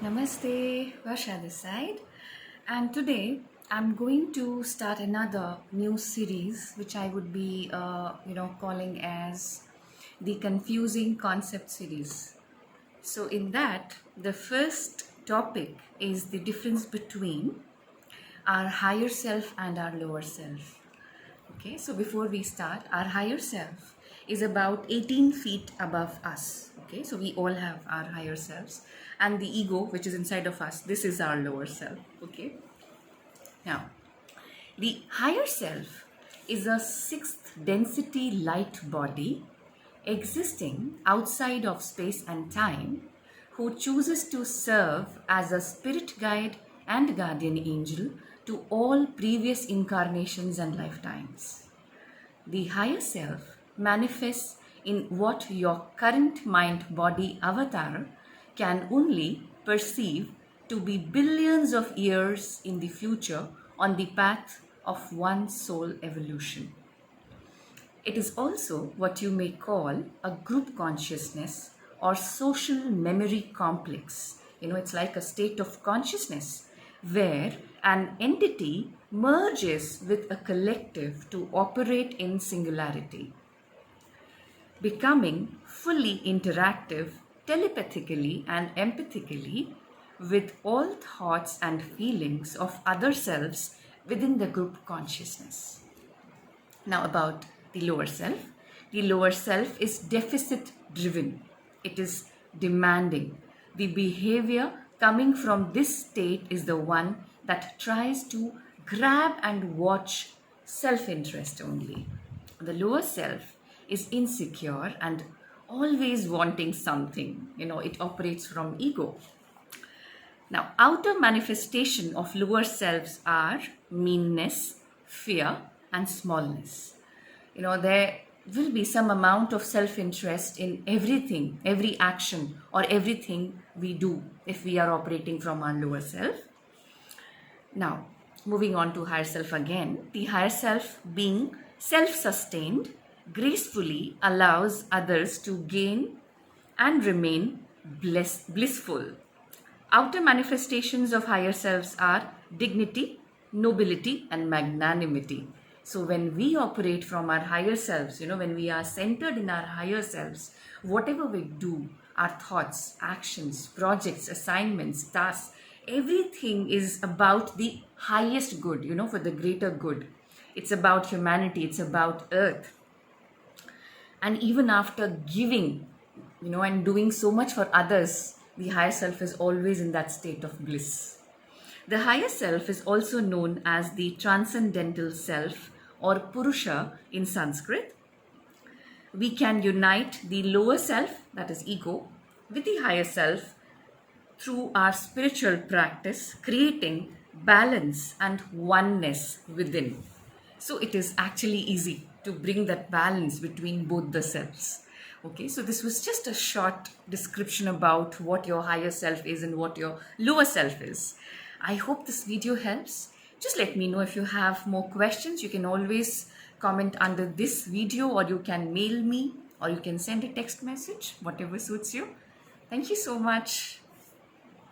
Namaste, Vasha this side, and today I'm going to start another new series, which I would be, calling as the Confusing Concept series. So, in that, the first topic is the difference between our higher self and our lower self. Okay, so before we start, our higher self is about 18 feet above us. Okay, so we all have our higher selves, and the ego, which is inside of us, this is our lower self. Okay, now the higher self is a sixth density light body existing outside of space and time who chooses to serve as a spirit guide and guardian angel to all previous incarnations and lifetimes. The higher self manifests in what your current mind body avatar can only perceive to be billions of years in the future on the path of one soul evolution. It is also what you may call a group consciousness or social memory complex. It's like a state of consciousness where an entity merges with a collective to operate in singularity, becoming fully interactive telepathically and empathically with all thoughts and feelings of other selves within the group consciousness. Now, about the lower self. The lower self is deficit driven, it is demanding. The behavior coming from this state is the one that tries to grab and watch self interest only. The lower self is insecure and always wanting something. It operates from ego. Now, outer manifestation of lower selves are meanness, fear, and smallness. There will be some amount of self-interest in everything, every action, or everything we do if we are operating from our lower self. Now, moving on to higher self again, the higher self, being self-sustained, gracefully allows others to gain and remain blissful. Outer manifestations of higher selves are dignity, nobility, and magnanimity. So when we operate from our higher selves, when we are centered in our higher selves, whatever we do, our thoughts, actions, projects, assignments, tasks, everything is about the highest good, for the greater good. It's about humanity, it's about earth. And even after giving, and doing so much for others, the higher self is always in that state of bliss. The higher self is also known as the transcendental self or Purusha in Sanskrit. We can unite the lower self, that is ego, with the higher self through our spiritual practice, creating balance and oneness within. So it is actually easy to bring that balance between both the selves. Okay, so this was just a short description about what your higher self is and what your lower self is. I hope this video helps. Just let me know if you have more questions. You can always comment under this video, or you can mail me, or you can send a text message, whatever suits you. Thank you so much.